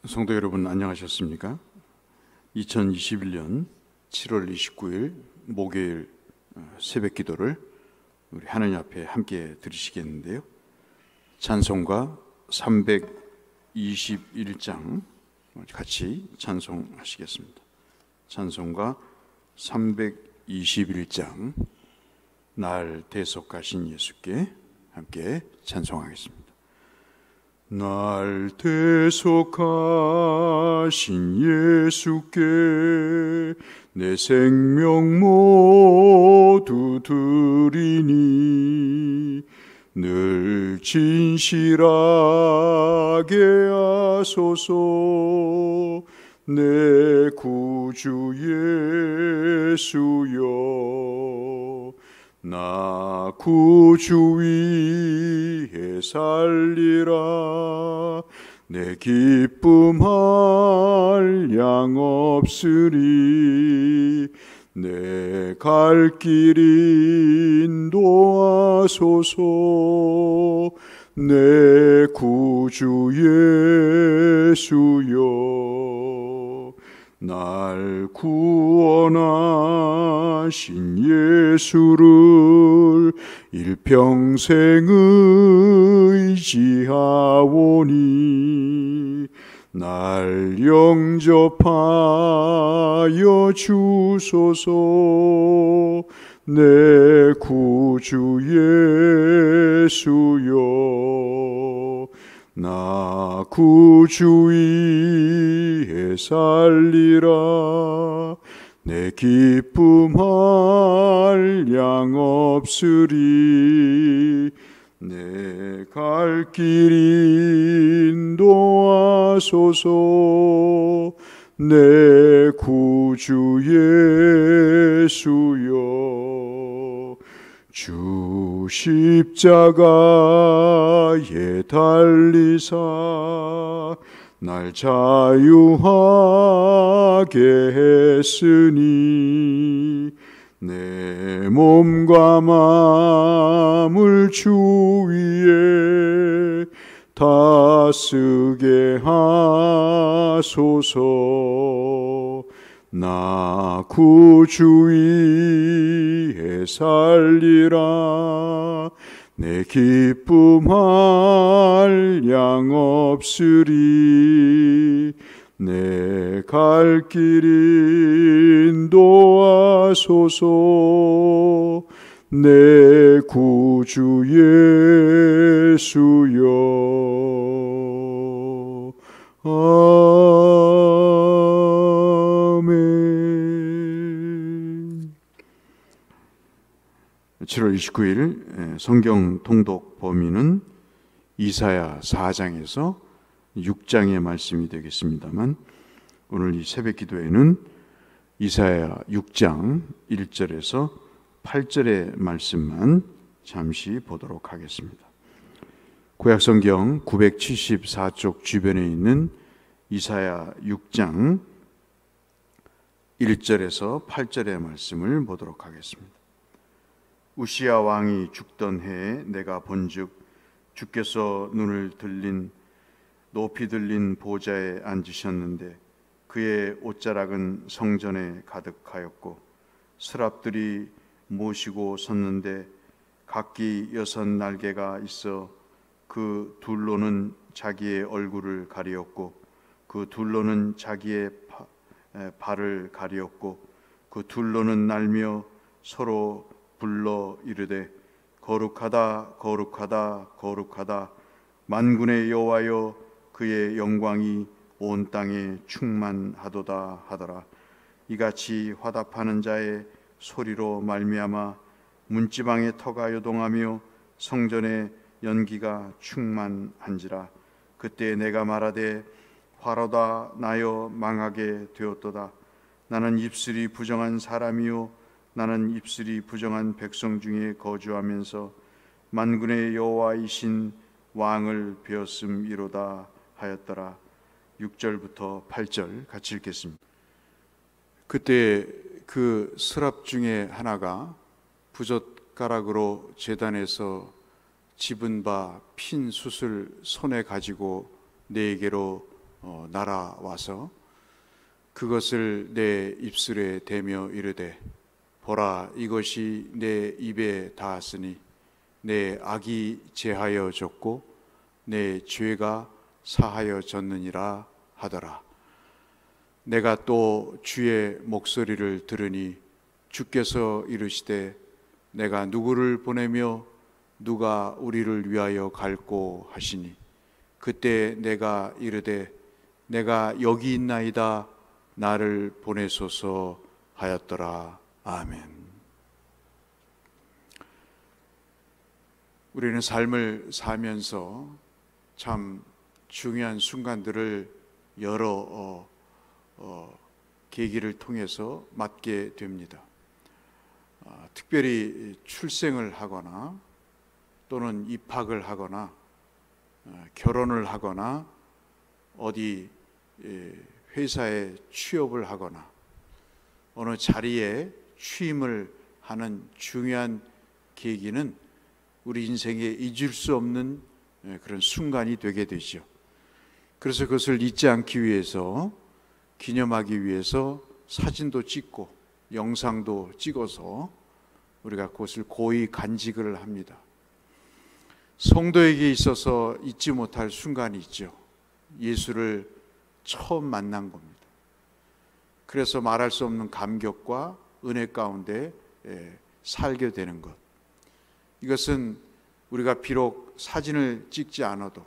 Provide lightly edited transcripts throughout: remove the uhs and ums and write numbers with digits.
성도 여러분, 안녕하셨습니까? 2021년 7월 29일 목요일 새벽 기도를 우리 하나님 앞에 함께 드리시겠는데요. 찬송가 321장 같이 찬송하시겠습니다. 찬송가 321장 날 대속하신 예수께 함께 찬송하겠습니다. 날 대속하신 예수께 내 생명 모두 드리니 늘 진실하게 하소서. 내 구주 예수여, 나 구주 위에 살리라. 내 기쁨할 양 없으리. 내 갈 길 인도하소서. 내 구주 예수여, 날 구원하신 예수를 일평생 의지하오니 날 영접하여 주소서. 내 구주 예수여, 나 구주 위에 살리라. 내 기쁨할 양 없으리. 내 갈 길 인도하소서. 내 구주 예수여, 주 십자가에 달리사 날 자유하게 했으니 내 몸과 마음을 주 위에 다쓰게 하소서. 나 구주 위에 살리라. 내 기쁨할 양 없으리. 내 갈 길 인도하소서. 내 구주 예수여, 아멘. 7월 29일 성경 통독 범위는 이사야 4장에서 6장의 말씀이 되겠습니다만, 오늘 이 새벽 기도에는 이사야 6장 1절에서 8절의 말씀만 잠시 보도록 하겠습니다. 구약성경 974쪽 주변에 있는 이사야 6장 1절에서 8절의 말씀을 보도록 하겠습니다. 우시야 왕이 죽던 해에 내가 본즉 주께서 눈을 들린 높이 들린 보좌에 앉으셨는데 그의 옷자락은 성전에 가득하였고 스랍들이 모시고 섰는데 각기 6 날개가 있어 그 둘로는 자기의 얼굴을 가리었고 그 둘로는 자기의 발을 가리었고 그 둘로는 날며 서로 불러 이르되 거룩하다 거룩하다 거룩하다 만군의 여호와여, 그의 영광이 온 땅에 충만하도다 하더라. 이같이 화답하는 자의 소리로 말미암아 문지방의 터가 요동하며 성전의 연기가 충만한지라. 그때 내가 말하되 화로다 나여 망하게 되었도다. 나는 입술이 부정한 사람이요 나는 입술이 부정한 백성 중에 거주하면서 만군의 여호와이신 왕을 배웠음이로다 하였더라. 6절부터 8절 같이 읽겠습니다. 그때 그 스랍 중에 하나가 부젓가락으로 제단에서 집은 바 핀 숯을 손에 가지고 내게로 날아와서 그것을 내 입술에 대며 이르되 보라 이것이 내 입에 닿았으니 내 악이 제하여 졌고 내 죄가 사하여 졌느니라 하더라. 내가 또 주의 목소리를 들으니 주께서 이르시되 내가 누구를 보내며 누가 우리를 위하여 갈꼬 하시니 그때 내가 이르되 내가 여기 있나이다 나를 보내소서 하였더라. 아멘. 우리는 삶을 살면서 참 중요한 순간들을 여러 계기를 통해서 맞게 됩니다. 특별히 출생을 하거나 또는 입학을 하거나 결혼을 하거나 어디 회사에 취업을 하거나 어느 자리에 취임을 하는 중요한 계기는 우리 인생에 잊을 수 없는 그런 순간이 되게 되죠. 그래서 그것을 잊지 않기 위해서 기념하기 위해서 사진도 찍고 영상도 찍어서 우리가 그것을 고이 간직을 합니다. 성도에게 있어서 잊지 못할 순간이 있죠. 예수를 처음 만난 겁니다. 그래서 말할 수 없는 감격과 은혜 가운데 살게 되는 것. 이것은 우리가 비록 사진을 찍지 않아도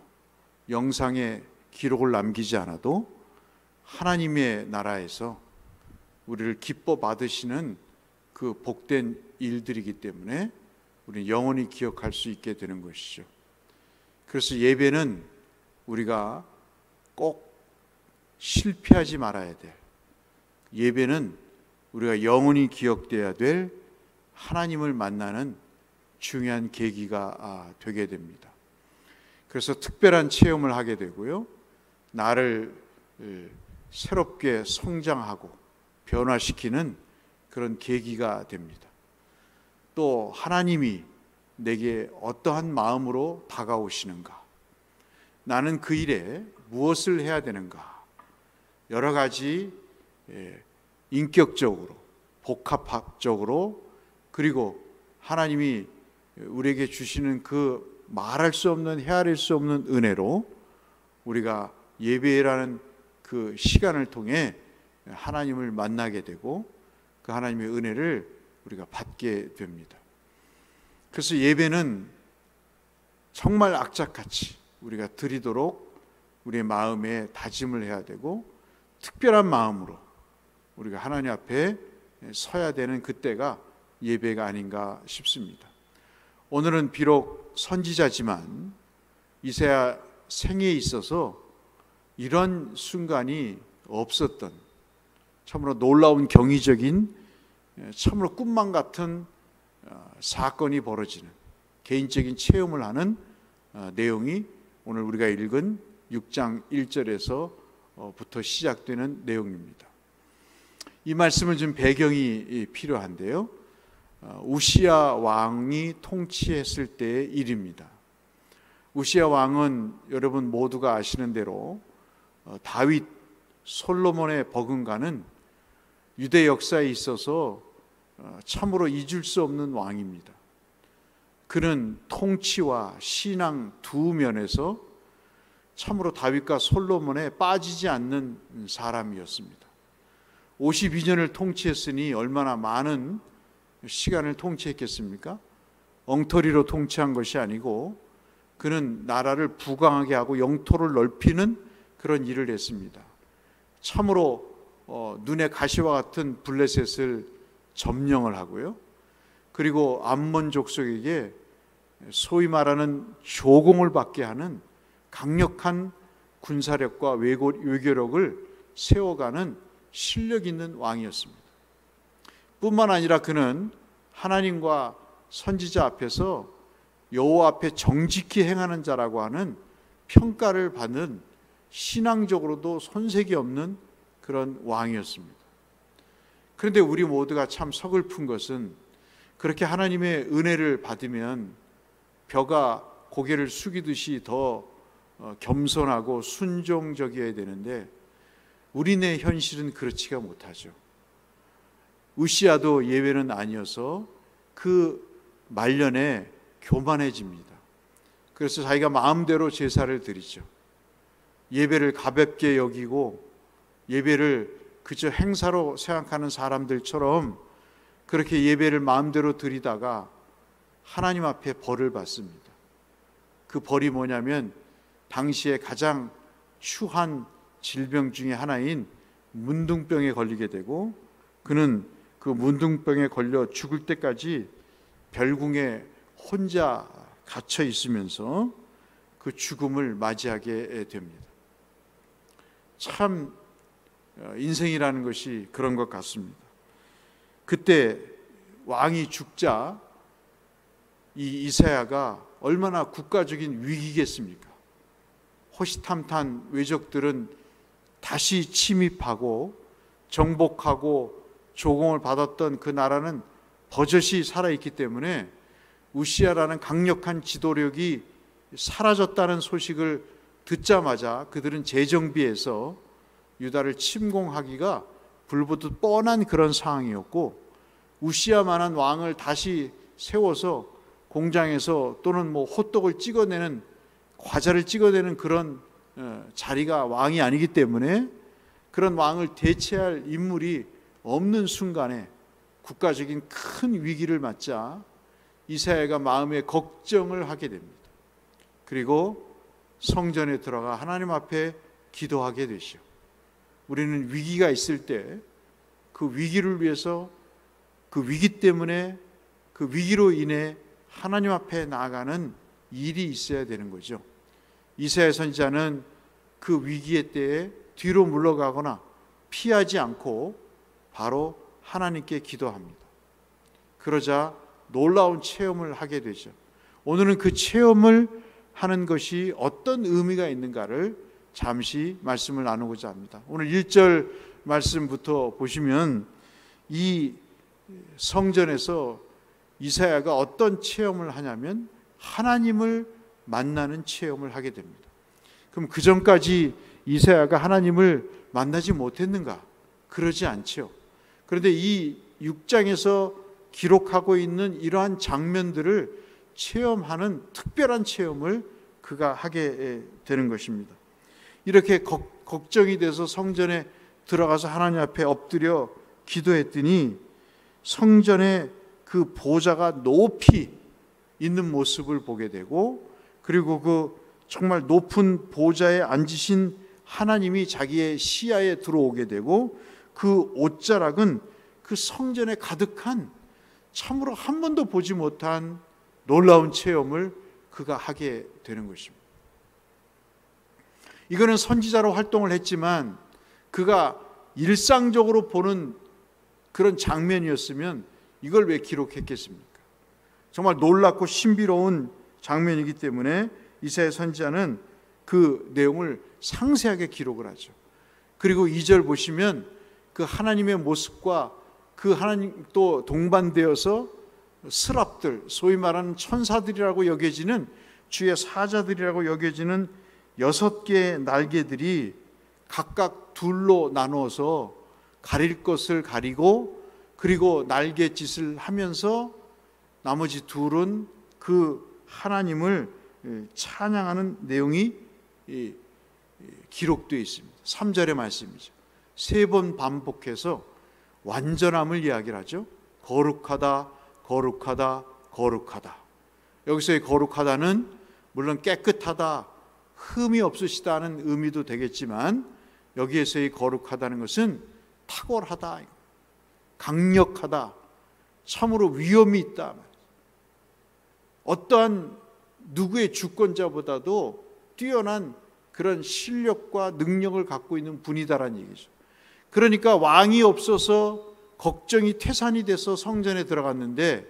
영상에 기록을 남기지 않아도 하나님의 나라에서 우리를 기뻐 받으시는 그 복된 일들이기 때문에 우리는 영원히 기억할 수 있게 되는 것이죠. 그래서 예배는 우리가 꼭 실패하지 말아야 될, 예배는 우리가 영원히 기억돼야 될 하나님을 만나는 중요한 계기가 되게 됩니다. 그래서 특별한 체험을 하게 되고요, 나를 새롭게 성장하고 변화시키는 그런 계기가 됩니다. 또 하나님이 내게 어떠한 마음으로 다가오시는가, 나는 그 일에 무엇을 해야 되는가, 여러 가지 인격적으로, 복합적으로, 그리고 하나님이 우리에게 주시는 그 말할 수 없는, 헤아릴 수 없는 은혜로 우리가 예배라는 그 시간을 통해 하나님을 만나게 되고 그 하나님의 은혜를 우리가 받게 됩니다. 그래서 예배는 정말 악착같이 우리가 드리도록 우리의 마음에 다짐을 해야 되고, 특별한 마음으로 우리가 하나님 앞에 서야 되는 그때가 예배가 아닌가 싶습니다. 오늘은 비록 선지자지만 이사야 생애에 있어서 이런 순간이 없었던 참으로 놀라운 경이적인, 참으로 꿈만 같은 사건이 벌어지는, 개인적인 체험을 하는 내용이 오늘 우리가 읽은 6장 1절에서부터 시작되는 내용입니다. 이 말씀을 좀 배경이 필요한데요, 우시야 왕이 통치했을 때의 일입니다. 우시야 왕은 여러분 모두가 아시는 대로 다윗, 솔로몬의 버금가는 유대 역사에 있어서 참으로 잊을 수 없는 왕입니다. 그는 통치와 신앙 두 면에서 참으로 다윗과 솔로몬에 빠지지 않는 사람이었습니다. 52년을 통치했으니 얼마나 많은 시간을 통치했겠습니까? 엉터리로 통치한 것이 아니고 그는 나라를 부강하게 하고 영토를 넓히는 그런 일을 했습니다. 참으로 눈의 가시와 같은 블레셋을 점령을 하고요, 그리고 암몬 족속에게 소위 말하는 조공을 받게 하는 강력한 군사력과 외교력을 세워가는 실력 있는 왕이었습니다. 뿐만 아니라 그는 하나님과 선지자 앞에서 여호와 앞에 정직히 행하는 자라고 하는 평가를 받는, 신앙적으로도 손색이 없는 그런 왕이었습니다. 그런데 우리 모두가 참 서글픈 것은 그렇게 하나님의 은혜를 받으면 벼가 고개를 숙이듯이 더 겸손하고 순종적이어야 되는데 우리네 현실은 그렇지가 못하죠. 우시아도 예외는 아니어서 그 말년에 교만해집니다. 그래서 자기가 마음대로 제사를 드리죠. 예배를 가볍게 여기고 예배를 그저 행사로 생각하는 사람들처럼 그렇게 예배를 마음대로 드리다가 하나님 앞에 벌을 받습니다. 그 벌이 뭐냐면 당시에 가장 추한 질병 중에 하나인 문둥병에 걸리게 되고 그는 그 문둥병에 걸려 죽을 때까지 별궁에 혼자 갇혀 있으면서 그 죽음을 맞이하게 됩니다. 참 인생이라는 것이 그런 것 같습니다. 그때 왕이 죽자 이 이사야가 얼마나 국가적인 위기겠습니까? 호시탐탐 외적들은 다시 침입하고 정복하고 조공을 받았던 그 나라는 버젓이 살아있기 때문에 우시아라는 강력한 지도력이 사라졌다는 소식을 듣자마자 그들은 재정비해서 유다를 침공하기가 불보듯 뻔한 그런 상황이었고 우시아만한 왕을 다시 세워서 공장에서 또는 호떡을 찍어내는 과자를 찍어내는 그런 자리가 왕이 아니기 때문에 그런 왕을 대체할 인물이 없는 순간에 국가적인 큰 위기를 맞자 이사야가 마음에 걱정을 하게 됩니다. 그리고 성전에 들어가 하나님 앞에 기도하게 되시오. 우리는 위기가 있을 때 그 위기를 위해서 그 위기 때문에 그 위기로 인해 하나님 앞에 나아가는 일이 있어야 되는 거죠. 이사야 선지자는 그 위기의 때에 뒤로 물러가거나 피하지 않고 바로 하나님께 기도합니다. 그러자 놀라운 체험을 하게 되죠. 오늘은 그 체험을 하는 것이 어떤 의미가 있는가를 잠시 말씀을 나누고자 합니다. 오늘 1절 말씀부터 보시면 이 성전에서 이사야가 어떤 체험을 하냐면 하나님을 만나는 체험을 하게 됩니다. 그럼 그 전까지 이사야가 하나님을 만나지 못했는가? 그러지 않죠. 그런데 이 6장에서 기록하고 있는 이러한 장면들을 체험하는 특별한 체험을 그가 하게 되는 것입니다. 이렇게 걱정이 돼서 성전에 들어가서 하나님 앞에 엎드려 기도했더니 성전에 그 보좌가 높이 있는 모습을 보게 되고 그리고 그 정말 높은 보좌에 앉으신 하나님이 자기의 시야에 들어오게 되고 그 옷자락은 그 성전에 가득한 참으로 한 번도 보지 못한 놀라운 체험을 그가 하게 되는 것입니다. 이거는 선지자로 활동을 했지만 그가 일상적으로 보는 그런 장면이었으면 이걸 왜 기록했겠습니까? 정말 놀랍고 신비로운 장면이기 때문에 이사야 선지자는 그 내용을 상세하게 기록을 하죠. 그리고 2절 보시면 그 하나님의 모습과 그 하나님 또 동반되어서 스랍들, 소위 말하는 천사들이라고 여겨지는 주의 사자들이라고 여겨지는 6개의 날개들이 각각 둘로 나누어서 가릴 것을 가리고 그리고 날갯짓을 하면서 나머지 둘은 그 하나님을 찬양하는 내용이 기록되어 있습니다. 3절의 말씀이죠. 3번 반복해서 완전함을 이야기를 하죠. 거룩하다, 거룩하다, 거룩하다. 여기서의 거룩하다는 물론 깨끗하다, 흠이 없으시다는 의미도 되겠지만 여기에서의 거룩하다는 것은 탁월하다, 강력하다, 참으로 위엄이 있다. 어떠한 누구의 주권자보다도 뛰어난 그런 실력과 능력을 갖고 있는 분이다라는 얘기죠. 그러니까 왕이 없어서 걱정이 태산이 돼서 성전에 들어갔는데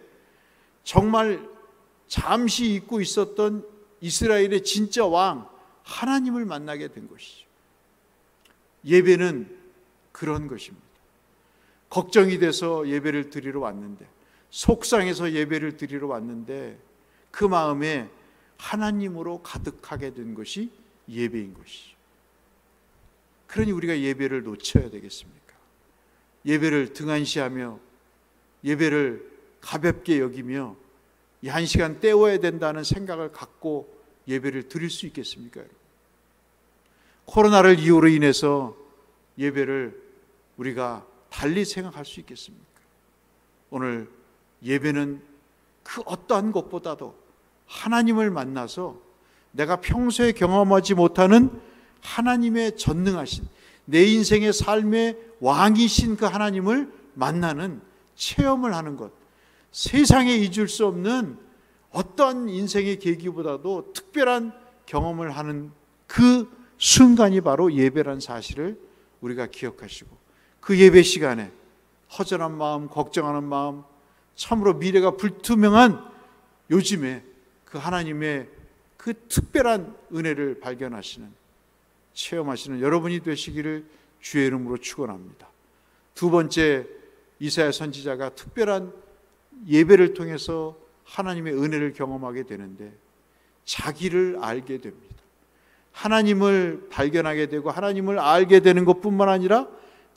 정말 잠시 잊고 있었던 이스라엘의 진짜 왕 하나님을 만나게 된 것이죠. 예배는 그런 것입니다. 걱정이 돼서 예배를 드리러 왔는데, 속상해서 예배를 드리러 왔는데 그 마음에 하나님으로 가득하게 된 것이 예배인 것이죠. 그러니 우리가 예배를 놓쳐야 되겠습니까? 예배를 등한시하며 예배를 가볍게 여기며 이 한 시간 때워야 된다는 생각을 갖고 예배를 드릴 수 있겠습니까? 코로나를 이유로 인해서 예배를 우리가 달리 생각할 수 있겠습니까? 오늘 예배는 그 어떠한 것보다도 하나님을 만나서 내가 평소에 경험하지 못하는 하나님의 전능하신 내 인생의 삶의 왕이신 그 하나님을 만나는 체험을 하는 것, 세상에 잊을 수 없는 어떤 인생의 계기보다도 특별한 경험을 하는 그 순간이 바로 예배란 사실을 우리가 기억하시고, 그 예배 시간에 허전한 마음, 걱정하는 마음, 참으로 미래가 불투명한 요즘에 그 하나님의 그 특별한 은혜를 발견하시는, 체험하시는 여러분이 되시기를 주의 이름으로 축원합니다. 두 번째, 이사야 선지자가 특별한 예배를 통해서 하나님의 은혜를 경험하게 되는데 자기를 알게 됩니다. 하나님을 발견하게 되고 하나님을 알게 되는 것뿐만 아니라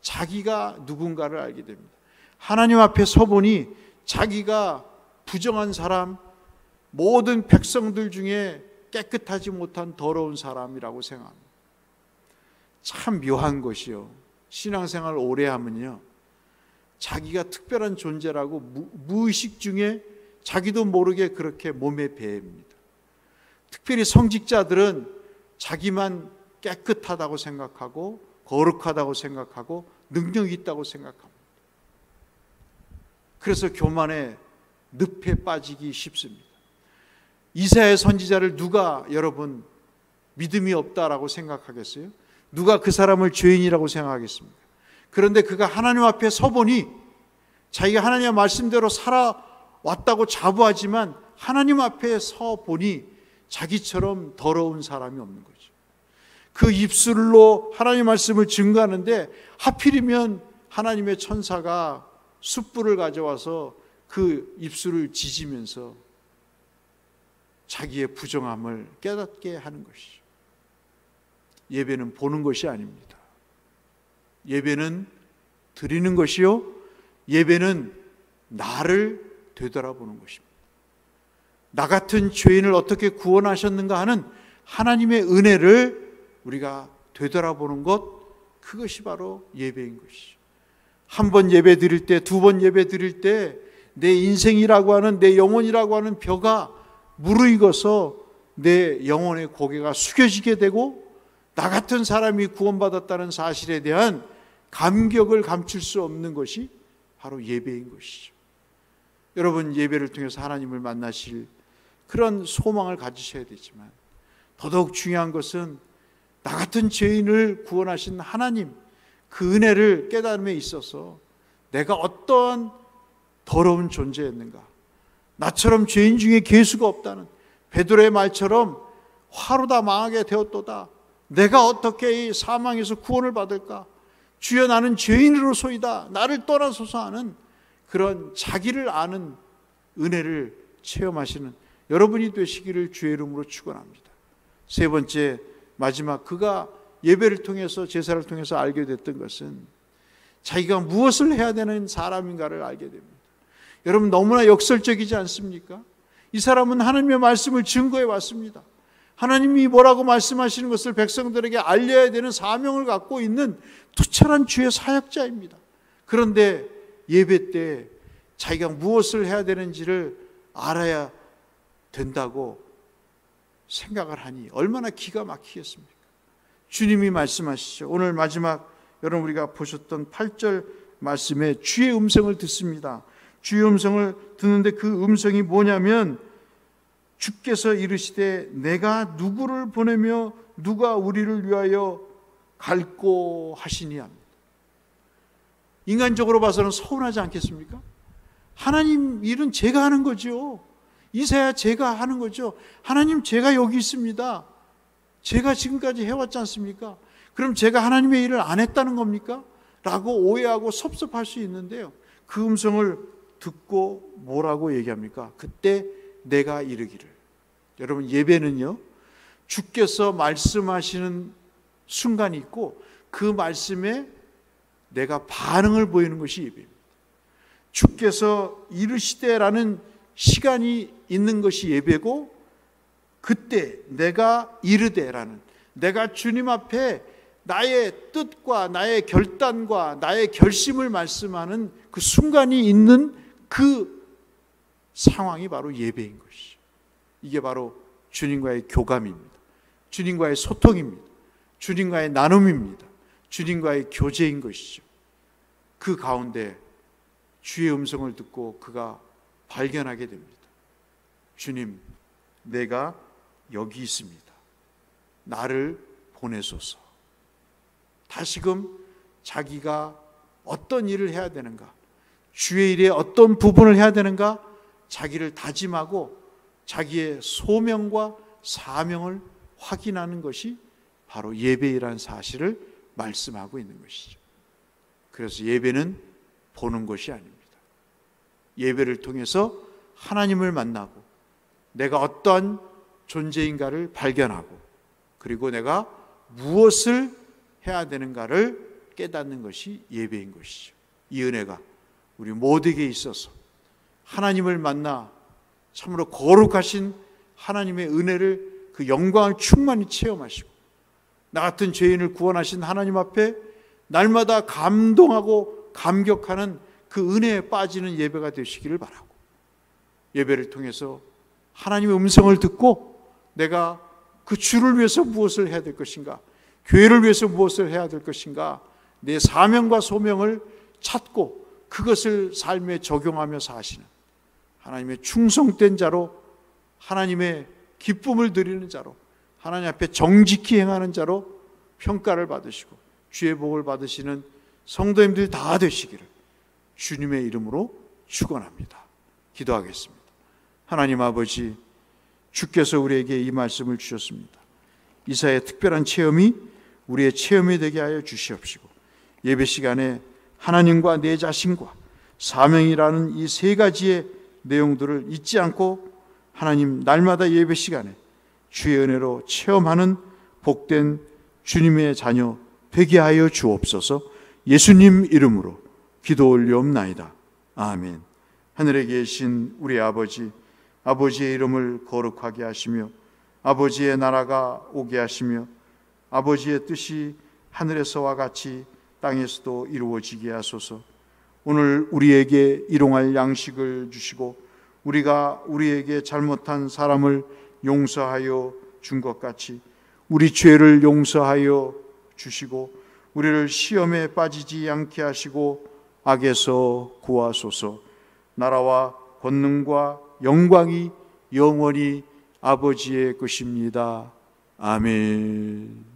자기가 누군가를 알게 됩니다. 하나님 앞에 서보니 자기가 부정한 사람, 모든 백성들 중에 깨끗하지 못한 더러운 사람이라고 생각합니다. 참 묘한 것이요, 신앙생활을 오래 하면요, 자기가 특별한 존재라고 무의식 중에 자기도 모르게 그렇게 몸에 배입니다. 특별히 성직자들은 자기만 깨끗하다고 생각하고 거룩하다고 생각하고 능력이 있다고 생각합니다. 그래서 교만의 늪에 빠지기 쉽습니다. 이사야 선지자를 누가 여러분 믿음이 없다라고 생각하겠어요? 누가 그 사람을 죄인이라고 생각하겠습니까? 그런데 그가 하나님 앞에 서보니 자기가 하나님의 말씀대로 살아왔다고 자부하지만 하나님 앞에 서보니 자기처럼 더러운 사람이 없는 거죠. 그 입술로 하나님의 말씀을 증거하는데 하필이면 하나님의 천사가 숯불을 가져와서 그 입술을 지지면서 자기의 부정함을 깨닫게 하는 것이죠. 예배는 보는 것이 아닙니다. 예배는 드리는 것이요, 예배는 나를 되돌아보는 것입니다. 나 같은 죄인을 어떻게 구원하셨는가 하는 하나님의 은혜를 우리가 되돌아보는 것, 그것이 바로 예배인 것이죠. 한 번 예배 드릴 때, 두 번 예배 드릴 때 내 인생이라고 하는, 내 영혼이라고 하는 벼가 무르익어서 내 영혼의 고개가 숙여지게 되고 나 같은 사람이 구원받았다는 사실에 대한 감격을 감출 수 없는 것이 바로 예배인 것이죠. 여러분, 예배를 통해서 하나님을 만나실 그런 소망을 가지셔야 되지만 더더욱 중요한 것은 나 같은 죄인을 구원하신 하나님, 그 은혜를 깨달음에 있어서 내가 어떠한 더러운 존재였는가, 나처럼 죄인 중에 계수가 없다는 베드로의 말처럼 화로 다 망하게 되었도다, 내가 어떻게 이 사망에서 구원을 받을까, 주여 나는 죄인으로소이다, 나를 떠나소서 하는 그런 자기를 아는 은혜를 체험하시는 여러분이 되시기를 주의 이름으로 축원합니다. 세 번째, 마지막, 그가 예배를 통해서, 제사를 통해서 알게 됐던 것은 자기가 무엇을 해야 되는 사람인가를 알게 됩니다. 여러분, 너무나 역설적이지 않습니까? 이 사람은 하나님의 말씀을 증거해 왔습니다. 하나님이 뭐라고 말씀하시는 것을 백성들에게 알려야 되는 사명을 갖고 있는 투철한 주의 사역자입니다. 그런데 예배 때 자기가 무엇을 해야 되는지를 알아야 된다고 생각을 하니 얼마나 기가 막히겠습니까? 주님이 말씀하시죠. 오늘 마지막 여러분 우리가 보셨던 8절 말씀에 주의 음성을 듣습니다. 주의 음성을 듣는데 그 음성이 뭐냐면 주께서 이르시되 내가 누구를 보내며 누가 우리를 위하여 갈꼬 하시니 합니다. 인간적으로 봐서는 서운하지 않겠습니까? 하나님 일은 제가 하는 거죠. 이사야 제가 하는 거죠. 하나님 제가 여기 있습니다. 제가 지금까지 해왔지 않습니까? 그럼 제가 하나님의 일을 안 했다는 겁니까? 라고 오해하고 섭섭할 수 있는데요, 그 음성을 듣고 뭐라고 얘기합니까? 그때 내가 이르기를. 여러분, 예배는요 주께서 말씀하시는 순간이 있고 그 말씀에 내가 반응을 보이는 것이 예배입니다. 주께서 이르시되라는 시간이 있는 것이 예배고, 그때 내가 이르되라는, 내가 주님 앞에 나의 뜻과 나의 결단과 나의 결심을 말씀하는 그 순간이 있는 그 상황이 바로 예배인 것이죠. 이게 바로 주님과의 교감입니다. 주님과의 소통입니다. 주님과의 나눔입니다. 주님과의 교제인 것이죠. 그 가운데 주의 음성을 듣고 그가 발견하게 됩니다. 주님, 내가 여기 있습니다. 나를 보내소서. 다시금 자기가 어떤 일을 해야 되는가, 주의 일에 어떤 부분을 해야 되는가, 자기를 다짐하고 자기의 소명과 사명을 확인하는 것이 바로 예배이라는 사실을 말씀하고 있는 것이죠. 그래서 예배는 보는 것이 아닙니다. 예배를 통해서 하나님을 만나고 내가 어떠한 존재인가를 발견하고, 그리고 내가 무엇을 해야 되는가를 깨닫는 것이 예배인 것이죠. 이 은혜가 우리 모두에게 있어서 하나님을 만나 참으로 거룩하신 하나님의 은혜를, 그 영광을 충만히 체험하시고 나 같은 죄인을 구원하신 하나님 앞에 날마다 감동하고 감격하는 그 은혜에 빠지는 예배가 되시기를 바라고, 예배를 통해서 하나님의 음성을 듣고 내가 그 주를 위해서 무엇을 해야 될 것인가, 교회를 위해서 무엇을 해야 될 것인가, 내 사명과 소명을 찾고 그것을 삶에 적용하며 사시는 하나님의 충성된 자로, 하나님의 기쁨을 드리는 자로, 하나님 앞에 정직히 행하는 자로 평가를 받으시고 주의 복을 받으시는 성도님들 다 되시기를 주님의 이름으로 축원합니다. 기도하겠습니다. 하나님 아버지, 주께서 우리에게 이 말씀을 주셨습니다. 이사의 특별한 체험이 우리의 체험이 되게 하여 주시옵시고, 예배 시간에 하나님과 내 자신과 사명이라는 이 세 가지의 내용들을 잊지 않고 하나님 날마다 예배 시간에 주의 은혜로 체험하는 복된 주님의 자녀 되게 하여 주옵소서. 예수님 이름으로 기도 올리옵나이다. 아멘. 하늘에 계신 우리 아버지, 아버지의 이름을 거룩하게 하시며 아버지의 나라가 오게 하시며 아버지의 뜻이 하늘에서와 같이 땅에서도 이루어지게 하소서. 오늘 우리에게 일용할 양식을 주시고 우리가 우리에게 잘못한 사람을 용서하여 준 것 같이 우리 죄를 용서하여 주시고 우리를 시험에 빠지지 않게 하시고 악에서 구하소서. 나라와 권능과 영광이 영원히 아버지의 것입니다. 아멘.